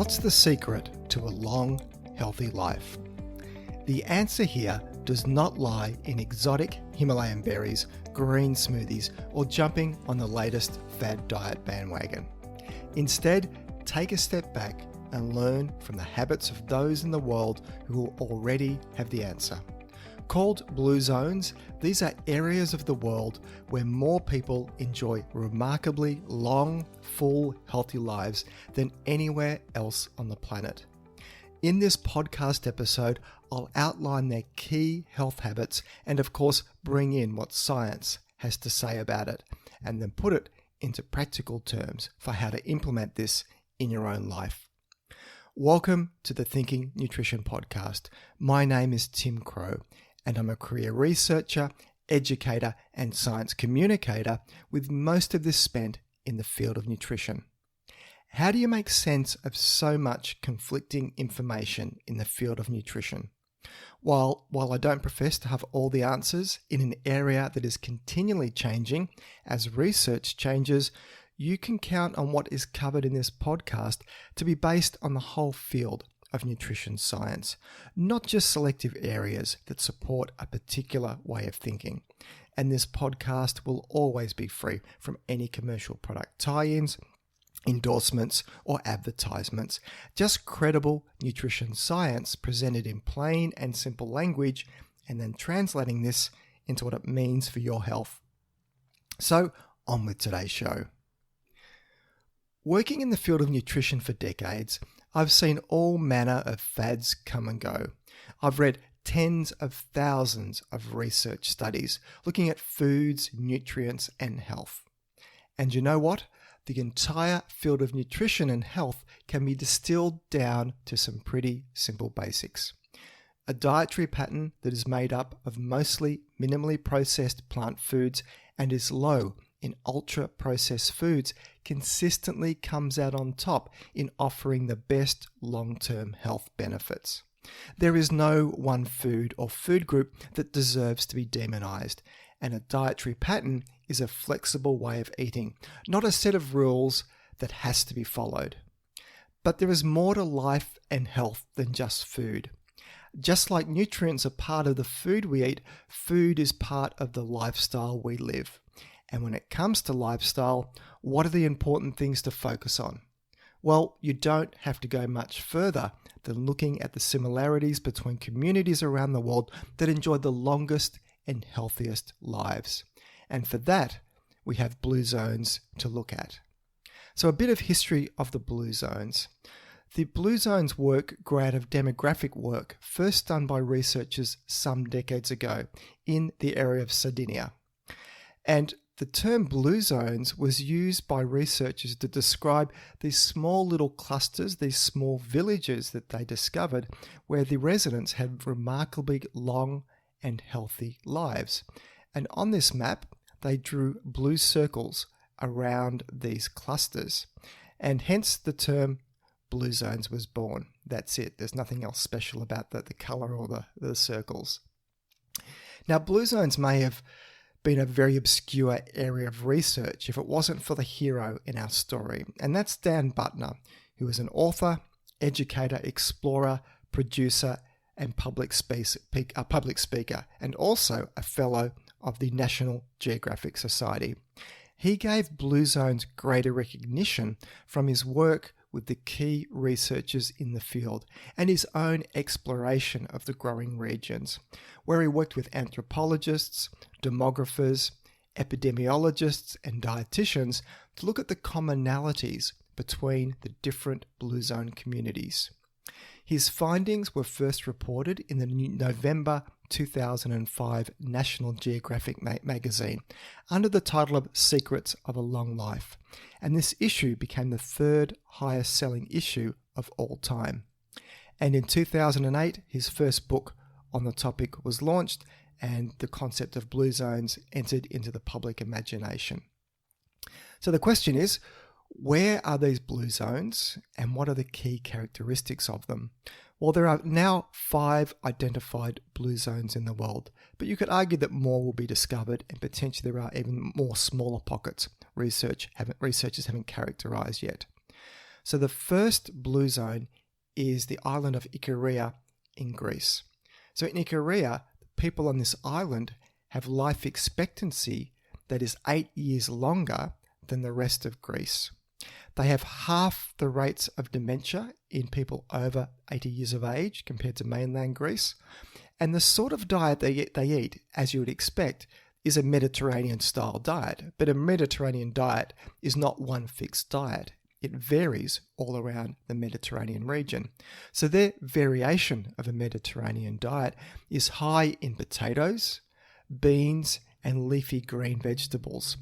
What's the secret to a long, healthy life? The answer here does not lie in exotic Himalayan berries, green smoothies, or jumping on the latest fad diet bandwagon. Instead, take a step back and learn from the habits of those in the world who already have the answer. Called blue zones, these are areas of the world where more people enjoy remarkably long, full, healthy lives than anywhere else on the planet. In this podcast episode, I'll outline their key health habits and, of course, bring in what science has to say about it, and then put it into practical terms for how to implement this in your own life. Welcome to the Thinking Nutrition Podcast. My name is Tim Crow, and I'm a career researcher, educator, and science communicator, with most of this spent in the field of nutrition. How do you make sense of so much conflicting information in the field of nutrition? While I don't profess to have all the answers in an area that is continually changing as research changes, you can count on what is covered in this podcast to be based on the whole field of nutrition science, not just selective areas that support a particular way of thinking. And this podcast will always be free from any commercial product tie-ins, endorsements, or advertisements. Just credible nutrition science presented in plain and simple language, and then translating this into what it means for your health. So, on with today's show. Working in the field of nutrition for decades, I've seen all manner of fads come and go. I've read tens of thousands of research studies looking at foods, nutrients, and health. And you know what? The entire field of nutrition and health can be distilled down to some pretty simple basics. A dietary pattern that is made up of mostly minimally processed plant foods and is low in ultra-processed foods consistently comes out on top in offering the best long-term health benefits. There is no one food or food group that deserves to be demonized, and a dietary pattern is a flexible way of eating, not a set of rules that has to be followed. But there is more to life and health than just food. Just like nutrients are part of the food we eat, food is part of the lifestyle we live. And when it comes to lifestyle, what are the important things to focus on? Well, you don't have to go much further than looking at the similarities between communities around the world that enjoy the longest and healthiest lives. And for that, we have blue zones to look at. So a bit of history of the blue zones. The blue zones work grew out of demographic work first done by researchers some decades ago in the area of Sardinia. And the term blue zones was used by researchers to describe these small little clusters, these small villages that they discovered, where the residents had remarkably long and healthy lives. And on this map, they drew blue circles around these clusters. And hence the term blue zones was born. That's it. There's nothing else special about the color or the circles. Now, blue zones may have been a very obscure area of research if it wasn't for the hero in our story. And that's Dan Buettner, who is an author, educator, explorer, producer, and public speaker, and also a fellow of the National Geographic Society. He gave blue zones greater recognition from his work with the key researchers in the field and his own exploration of the growing regions, where he worked with anthropologists, demographers, epidemiologists, and dietitians to look at the commonalities between the different blue zone communities. His findings were first reported in the November 2005 National Geographic magazine under the title of Secrets of a Long Life, and this issue became the third highest selling issue of all time. And in 2008, his first book on the topic was launched, and the concept of blue zones entered into the public imagination. So the question is, where are these blue zones and what are the key characteristics of them? Well, there are now 5 identified blue zones in the world, but you could argue that more will be discovered and potentially there are even more smaller pockets researchers haven't characterized yet. So the first blue zone is the island of Ikaria in Greece. So in Ikaria, people on this island have life expectancy that is 8 years longer than the rest of Greece. They have half the rates of dementia in people over 80 years of age compared to mainland Greece. And the sort of diet they eat, as you would expect, is a Mediterranean-style diet. But a Mediterranean diet is not one fixed diet. It varies all around the Mediterranean region. So their variation of a Mediterranean diet is high in potatoes, beans, and leafy green vegetables.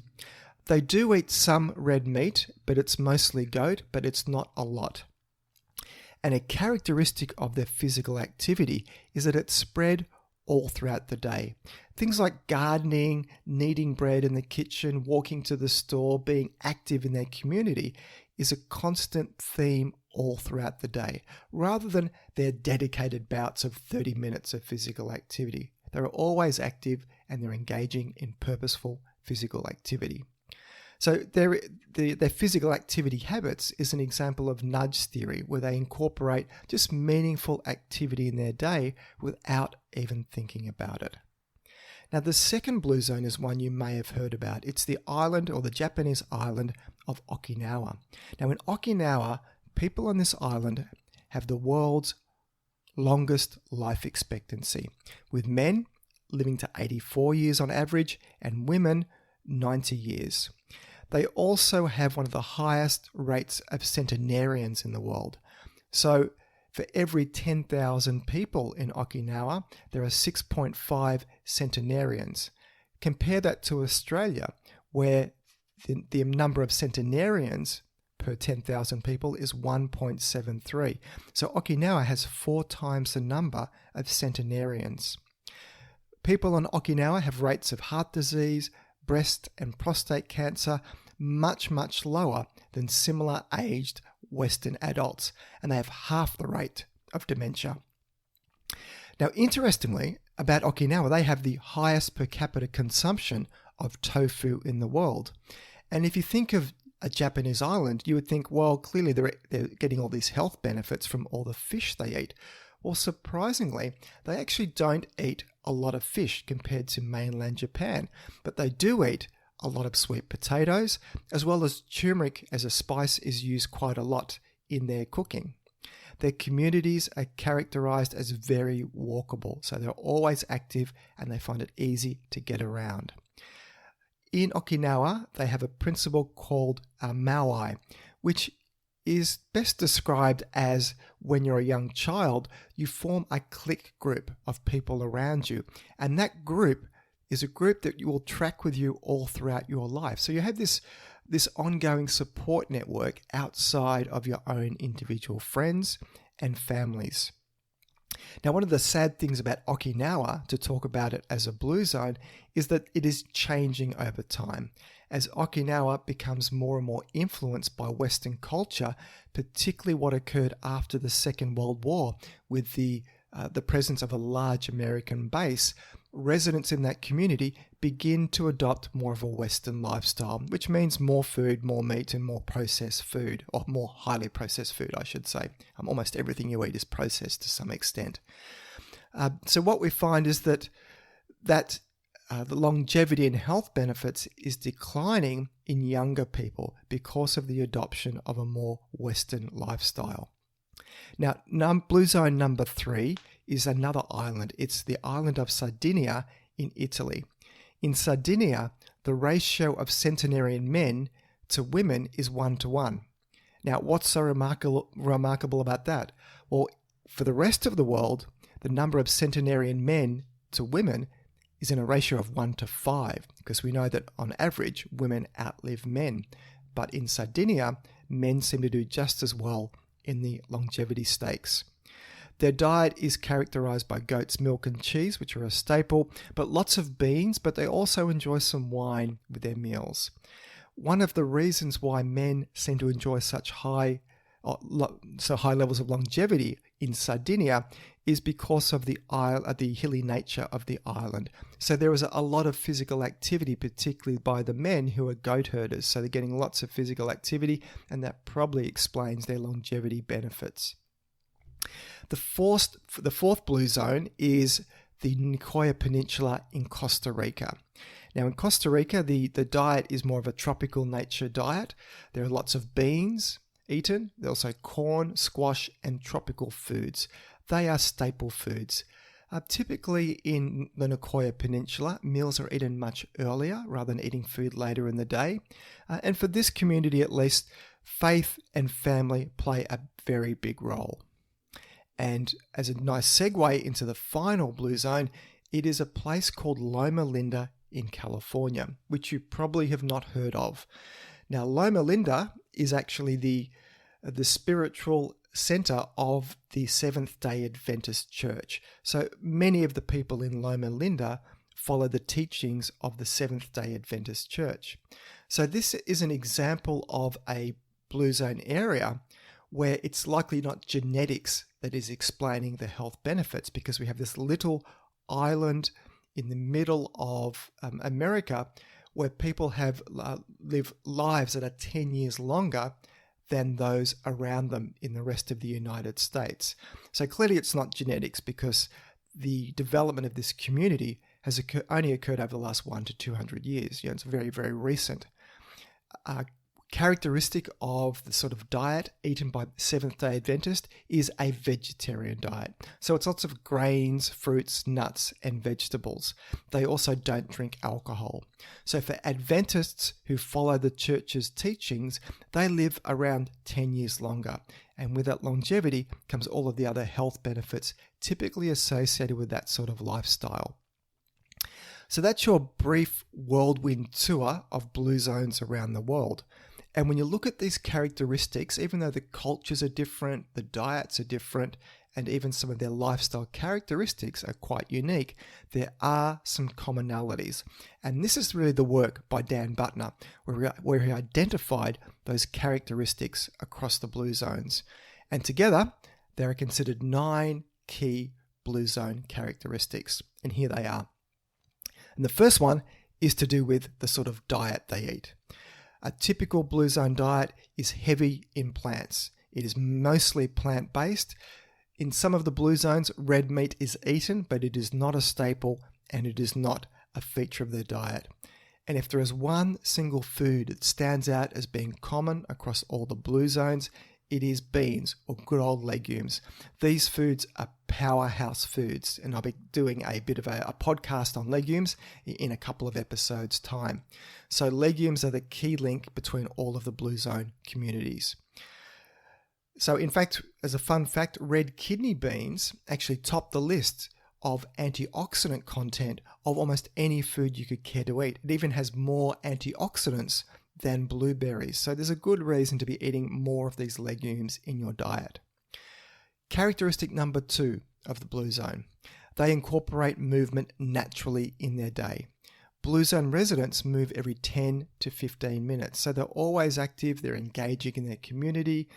They do eat some red meat, but it's mostly goat, but it's not a lot. And a characteristic of their physical activity is that it's spread all throughout the day. Things like gardening, kneading bread in the kitchen, walking to the store, being active in their community is a constant theme all throughout the day, rather than their dedicated bouts of 30 minutes of physical activity. They're always active and they're engaging in purposeful physical activity. So their physical activity habits is an example of nudge theory, where they incorporate just meaningful activity in their day without even thinking about it. Now, the second blue zone is one you may have heard about. It's the island, or the Japanese island, of Okinawa. Now, in Okinawa, people on this island have the world's longest life expectancy, with men living to 84 years on average and women 90 years. They also have one of the highest rates of centenarians in the world. So for every 10,000 people in Okinawa, there are 6.5 centenarians. Compare that to Australia, where the number of centenarians per 10,000 people is 1.73. So Okinawa has 4 times the number of centenarians. People on Okinawa have rates of heart disease, breast and prostate cancer much, much lower than similar aged Western adults, and they have half the rate of dementia. Now, interestingly, about Okinawa, they have the highest per capita consumption of tofu in the world. And if you think of a Japanese island, you would think, well, clearly they're getting all these health benefits from all the fish they eat. Well, surprisingly, they actually don't eat a lot of fish compared to mainland Japan, but they do eat a lot of sweet potatoes, as well as turmeric as a spice is used quite a lot in their cooking. Their communities are characterized as very walkable, so they're always active and they find it easy to get around. In Okinawa, they have a principle called maui, which is best described as when you're a young child, you form a clique group of people around you, and that group is a group that you will track with you all throughout your life. So you have this ongoing support network outside of your own individual friends and families. Now, one of the sad things about Okinawa, to talk about it as a blue zone, is that it is changing over time. As Okinawa becomes more and more influenced by Western culture, particularly what occurred after the Second World War with the presence of a large American base, residents in that community begin to adopt more of a Western lifestyle, which means more food, more meat, and more processed food, or more highly processed food, I should say. Almost everything you eat is processed to some extent. So what we find is that the longevity and health benefits is declining in younger people because of the adoption of a more Western lifestyle. Now, blue zone number 3 is another island. It's the island of Sardinia in Italy. In Sardinia, the ratio of centenarian men to women is 1:1. Now, what's so remarkable about that? Well, for the rest of the world, the number of centenarian men to women is in a ratio of 1:5, because we know that on average, women outlive men. But in Sardinia, men seem to do just as well in the longevity stakes. Their diet is characterized by goat's milk and cheese, which are a staple, but lots of beans, but they also enjoy some wine with their meals. One of the reasons why men seem to enjoy such high levels of longevity in Sardinia is because of the hilly nature of the island. So there was a lot of physical activity, particularly by the men who are goat herders. So they're getting lots of physical activity, and that probably explains their longevity benefits. The fourth blue zone is the Nicoya Peninsula in Costa Rica. Now in Costa Rica, the diet is more of a tropical nature diet. There are lots of beans eaten. There's also corn, squash, and tropical foods. They are staple foods. Typically in the Nicoya Peninsula, meals are eaten much earlier rather than eating food later in the day. And for this community at least, faith and family play a very big role. And as a nice segue into the final blue zone, it is a place called Loma Linda in California, which you probably have not heard of. Now, Loma Linda is actually the spiritual center of the Seventh-day Adventist Church. So many of the people in Loma Linda follow the teachings of the Seventh-day Adventist Church. So this is an example of a blue zone area where it's likely not genetics that is explaining the health benefits, because we have this little island in the middle of America where people have live lives that are 10 years longer than those around them in the rest of the United States. So clearly it's not genetics, because the development of this community has only occurred over the last 100 to 200 years. It's very, very recent. Characteristic of the sort of diet eaten by Seventh-day Adventist is a vegetarian diet. So it's lots of grains, fruits, nuts, and vegetables. They also don't drink alcohol. So for Adventists who follow the church's teachings, they live around 10 years longer. And with that longevity comes all of the other health benefits typically associated with that sort of lifestyle. So that's your brief whirlwind tour of blue zones around the world. And when you look at these characteristics, even though the cultures are different, the diets are different, and even some of their lifestyle characteristics are quite unique, there are some commonalities. And this is really the work by Dan Butner, where he identified those characteristics across the blue zones. And together, there are considered 9 key blue zone characteristics. And here they are. And the first one is to do with the sort of diet they eat. A typical blue zone diet is heavy in plants. It is mostly plant-based. In some of the blue zones, red meat is eaten, but it is not a staple and it is not a feature of their diet. And if there is one single food that stands out as being common across all the blue zones, it is beans or good old legumes. These foods are powerhouse foods, and I'll be doing a bit of a podcast on legumes in a couple of episodes' time. So legumes are the key link between all of the blue zone communities. So in fact, as a fun fact, red kidney beans actually top the list of antioxidant content of almost any food you could care to eat. It even has more antioxidants than blueberries. So there's a good reason to be eating more of these legumes in your diet. Characteristic number 2 of the blue zone. They incorporate movement naturally in their day. Blue zone residents move every 10 to 15 minutes. So they're always active, they're engaging in their community,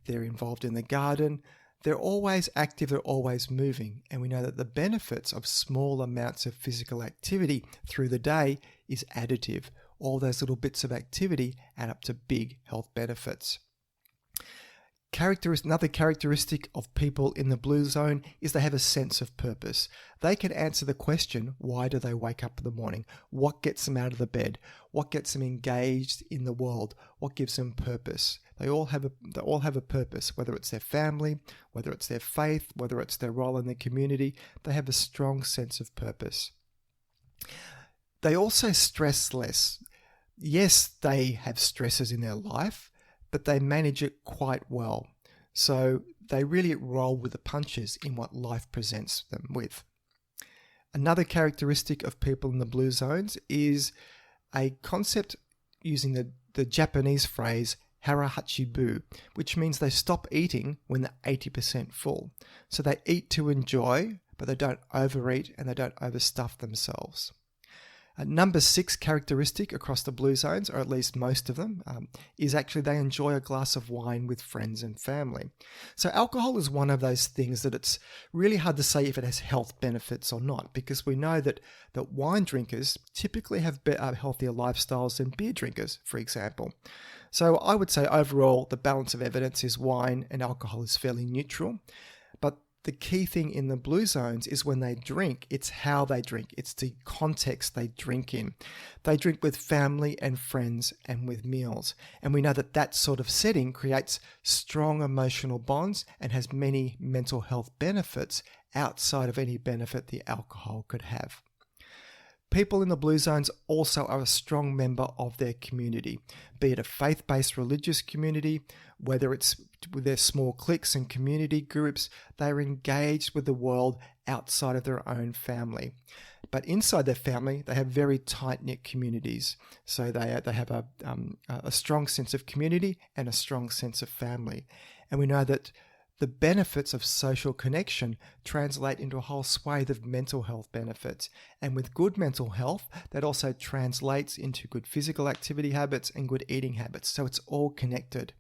they're involved in the garden. They're always active, they're always moving. And we know that the benefits of small amounts of physical activity through the day is additive. All those little bits of activity add up to big health benefits. Another characteristic of people in the blue zone is they have a sense of purpose. They can answer the question, why do they wake up in the morning? What gets them out of the bed? What gets them engaged in the world? What gives them purpose? They all have a purpose, whether it's their family, whether it's their faith, whether it's their role in the community. They have a strong sense of purpose. They also stress less. Yes, they have stresses in their life, but they manage it quite well. So they really roll with the punches in what life presents them with. Another characteristic of people in the blue zones is a concept using the Japanese phrase harahachibu, which means they stop eating when they're 80% full. So they eat to enjoy, but they don't overeat and they don't overstuff themselves. Number 6 characteristic across the blue zones, or at least most of them, is actually they enjoy a glass of wine with friends and family. So alcohol is one of those things that it's really hard to say if it has health benefits or not, because we know that wine drinkers typically have healthier lifestyles than beer drinkers, for example. So I would say overall the balance of evidence is wine and alcohol is fairly neutral. But the key thing in the blue zones is when they drink, it's how they drink. It's the context they drink in. They drink with family and friends and with meals. And we know that that sort of setting creates strong emotional bonds and has many mental health benefits outside of any benefit the alcohol could have. People in the blue zones also are a strong member of their community, be it a faith-based religious community, whether it's with their small cliques and community groups, they are engaged with the world outside of their own family. But inside their family, they have very tight-knit communities. So they have a strong sense of community and a strong sense of family. And we know that the benefits of social connection translate into a whole swathe of mental health benefits. And with good mental health, that also translates into good physical activity habits and good eating habits. So it's all connected.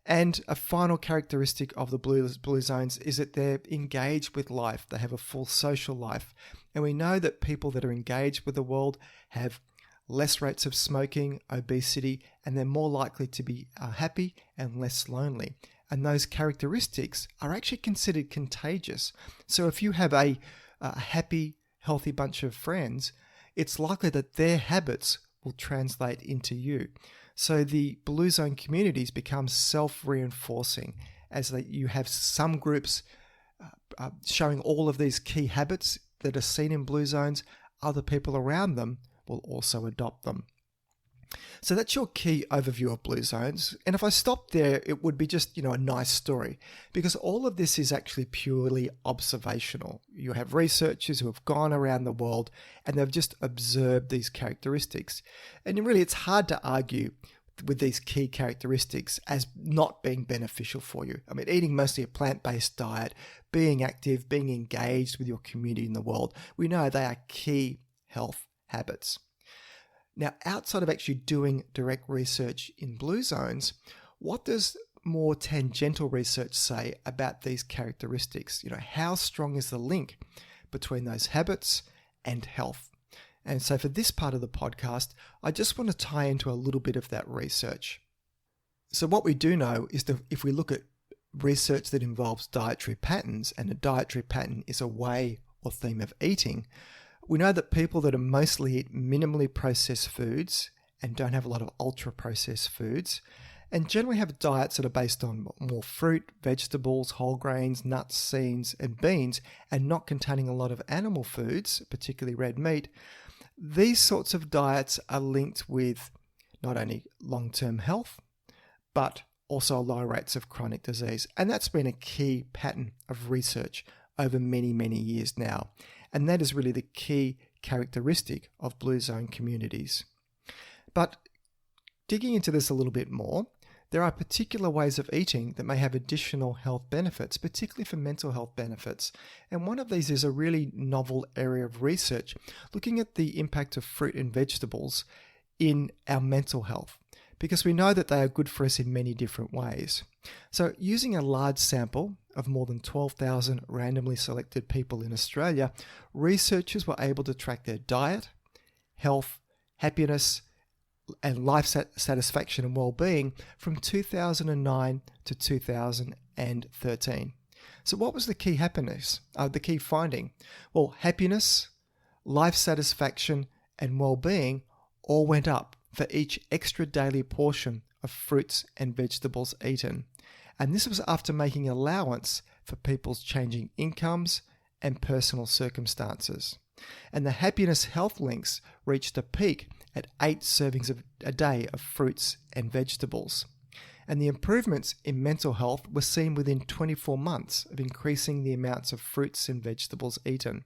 And a final characteristic of the blue zones is that they're engaged with life. They have a full social life. And we know that people that are engaged with the world have less rates of smoking, obesity, and they're more likely to be happy and less lonely. And those characteristics are actually considered contagious. So if you have a happy, healthy bunch of friends, it's likely that their habits will translate into you. So the blue zone communities become self-reinforcing as you have some groups showing all of these key habits that are seen in blue zones. Other people around them will also adopt them. So that's your key overview of blue zones. And if I stopped there, it would be just, a nice story, because all of this is actually purely observational. You have researchers who have gone around the world and they've just observed these characteristics. And really, it's hard to argue with these key characteristics as not being beneficial for you. I mean, eating mostly a plant-based diet, being active, being engaged with your community in the world, we know they are key health habits. Now, outside of actually doing direct research in blue zones, what does more tangential research say about these characteristics? How strong is the link between those habits and health? And so for this part of the podcast, I just want to tie into a little bit of that research. So what we do know is that if we look at research that involves dietary patterns, and a dietary pattern is a way or theme of eating, we know that people that are mostly eat minimally processed foods and don't have a lot of ultra-processed foods, and generally have diets that are based on more fruit, vegetables, whole grains, nuts, seeds, and beans, and not containing a lot of animal foods, particularly red meat, these sorts of diets are linked with not only long-term health, but also lower rates of chronic disease. And that's been a key pattern of research over many, many years now. And that is really the key characteristic of blue zone communities. But digging into this a little bit more, there are particular ways of eating that may have additional health benefits, particularly for mental health benefits. And one of these is a really novel area of research looking at the impact of fruit and vegetables in our mental health, because we know that they are good for us in many different ways. So using a large sample of more than 12,000 randomly selected people in Australia, researchers were able to track their diet, health, happiness, and life satisfaction and well-being from 2009 to 2013. So what was the key the key finding? Well, happiness, life satisfaction, and well-being all went up for each extra daily portion of fruits and vegetables eaten. And this was after making allowance for people's changing incomes and personal circumstances. And the happiness health links reached a peak at 8 servings a day of fruits and vegetables. And the improvements in mental health were seen within 24 months of increasing the amounts of fruits and vegetables eaten.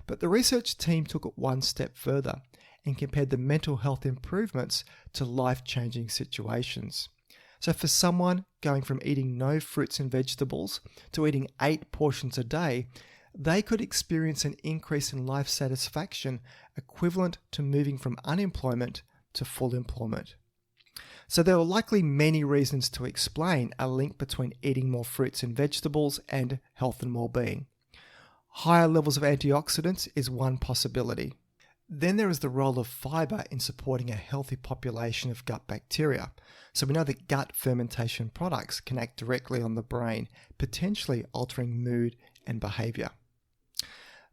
But the research team took it one step further and compared the mental health improvements to life-changing situations. So for someone going from eating no fruits and vegetables to eating 8 portions a day, they could experience an increase in life satisfaction equivalent to moving from unemployment to full employment. So there are likely many reasons to explain a link between eating more fruits and vegetables and health and well-being. Higher levels of antioxidants is one possibility. Then there is the role of fiber in supporting a healthy population of gut bacteria. So we know that gut fermentation products can act directly on the brain, potentially altering mood and behavior.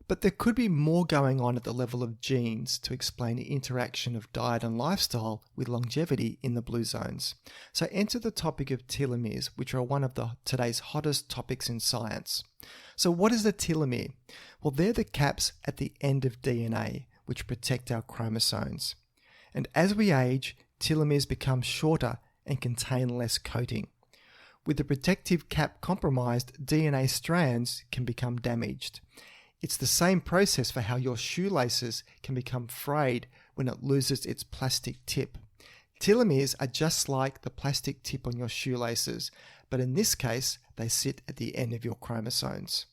But there could be more going on at the level of genes to explain the interaction of diet and lifestyle with longevity in the blue zones. So enter the topic of telomeres, which are one of today's hottest topics in science. So what is a telomere? Well, they're the caps at the end of DNA, which protect our chromosomes. And as we age, telomeres become shorter and contain less coating. With the protective cap compromised, DNA strands can become damaged. It's the same process for how your shoelaces can become frayed when it loses its plastic tip. Telomeres are just like the plastic tip on your shoelaces, but in this case, they sit at the end of your chromosomes.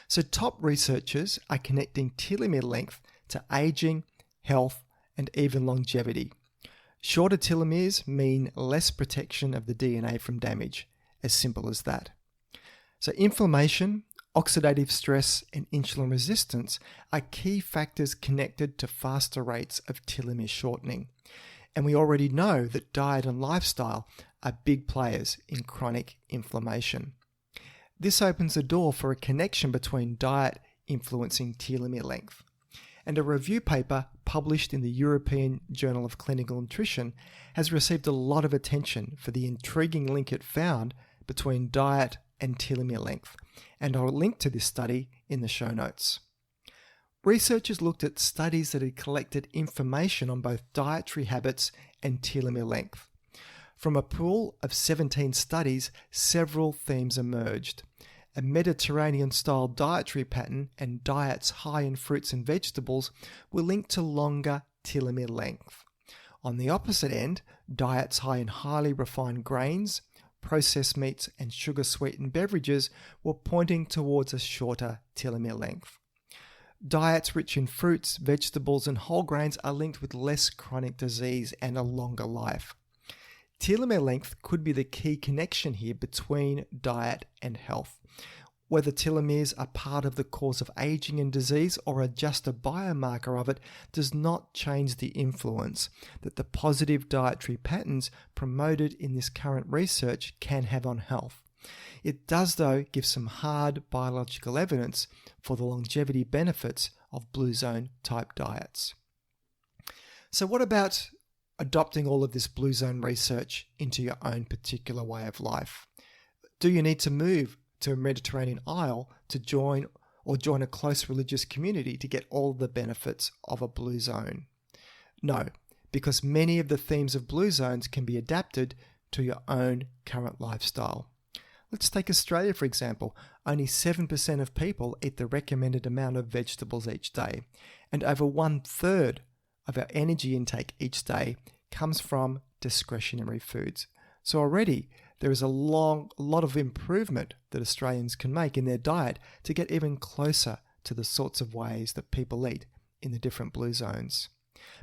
So top researchers are connecting telomere length to aging, health, and even longevity. Shorter telomeres mean less protection of the DNA from damage, as simple as that. So inflammation, oxidative stress, and insulin resistance are key factors connected to faster rates of telomere shortening. And we already know that diet and lifestyle are big players in chronic inflammation. This opens the door for a connection between diet influencing telomere length. And a review paper published in the European Journal of Clinical Nutrition has received a lot of attention for the intriguing link it found between diet and telomere length, and I'll link to this study in the show notes. Researchers looked at studies that had collected information on both dietary habits and telomere length. From a pool of 17 studies, several themes emerged. A Mediterranean-style dietary pattern and diets high in fruits and vegetables were linked to longer telomere length. On the opposite end, diets high in highly refined grains, processed meats, and sugar-sweetened beverages were pointing towards a shorter telomere length. Diets rich in fruits, vegetables, and whole grains are linked with less chronic disease and a longer life. Telomere length could be the key connection here between diet and health. Whether telomeres are part of the cause of aging and disease or are just a biomarker of it does not change the influence that the positive dietary patterns promoted in this current research can have on health. It does, though, give some hard biological evidence for the longevity benefits of blue zone type diets. So what about adopting all of this blue zone research into your own particular way of life? Do you need to move to a Mediterranean isle to join a close religious community to get all the benefits of a blue zone? No, because many of the themes of blue zones can be adapted to your own current lifestyle. Let's take Australia, for example. Only 7% of people eat the recommended amount of vegetables each day, and over 1/3 of our energy intake each day comes from discretionary foods. So already there is a lot of improvement that Australians can make in their diet to get even closer to the sorts of ways that people eat in the different blue zones.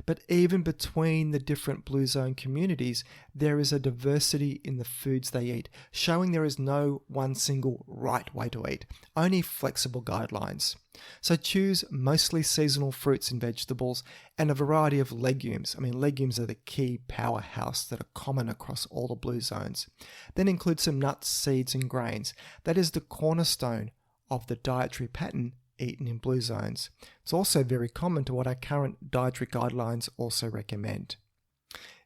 But even between the different blue zone communities, there is a diversity in the foods they eat, showing there is no one single right way to eat, only flexible guidelines. So choose mostly seasonal fruits and vegetables and a variety of legumes. Legumes are the key powerhouse that are common across all the blue zones. Then include some nuts, seeds, and grains. That is the cornerstone of the dietary pattern eaten in blue zones. It's also very common to what our current dietary guidelines also recommend.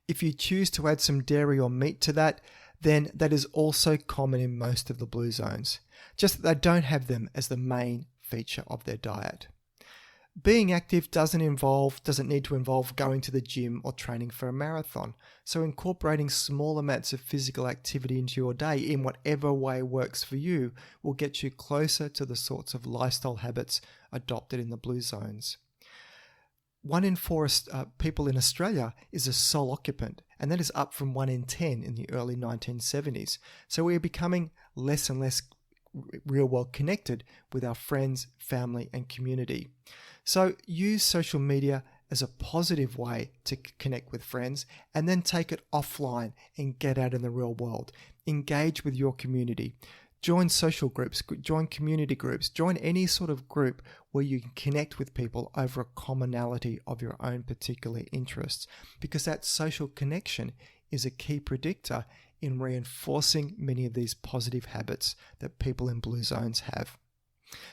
If you choose to add some dairy or meat to that, then that is also common in most of the blue zones, just that they don't have them as the main feature of their diet. Being active doesn't need to involve going to the gym or training for a marathon, so incorporating small amounts of physical activity into your day in whatever way works for you will get you closer to the sorts of lifestyle habits adopted in the blue zones. 1 in 4 people in Australia is a sole occupant, and that is up from 1 in 10 in the early 1970s. So we are becoming less and less real world connected with our friends, family, and community. So use social media as a positive way to connect with friends, and then take it offline and get out in the real world. Engage with your community. Join social groups, join community groups, join any sort of group where you can connect with people over a commonality of your own particular interests, because that social connection is a key predictor in reinforcing many of these positive habits that people in blue zones have.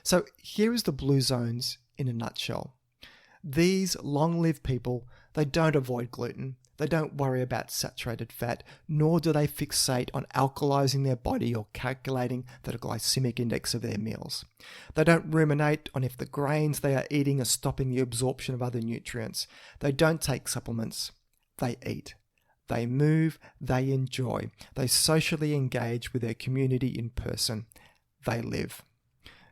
So here is the blue zones in a nutshell. These long-lived people, they don't avoid gluten, they don't worry about saturated fat, nor do they fixate on alkalizing their body or calculating the glycemic index of their meals. They don't ruminate on if the grains they are eating are stopping the absorption of other nutrients. They don't take supplements, they eat. They move, they enjoy, they socially engage with their community in person, they live.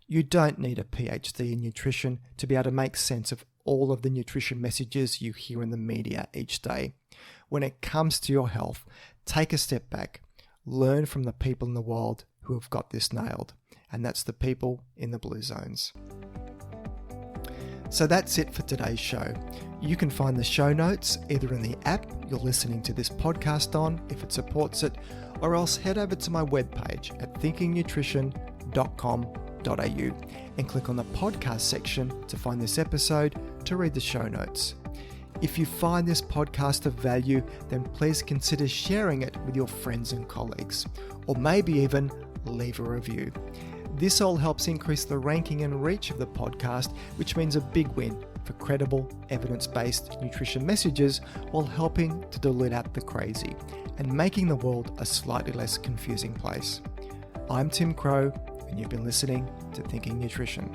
You don't need a PhD in nutrition to be able to make sense of all of the nutrition messages you hear in the media each day. When it comes to your health, take a step back, learn from the people in the world who have got this nailed, and that's the people in the blue zones. So that's it for today's show. You can find the show notes either in the app you're listening to this podcast on, if it supports it, or else head over to my webpage at thinkingnutrition.com.au and click on the podcast section to find this episode to read the show notes. If you find this podcast of value, then please consider sharing it with your friends and colleagues, or maybe even leave a review. This all helps increase the ranking and reach of the podcast, which means a big win for credible, evidence-based nutrition messages while helping to dilute out the crazy and making the world a slightly less confusing place. I'm Tim Crow, and you've been listening to Thinking Nutrition.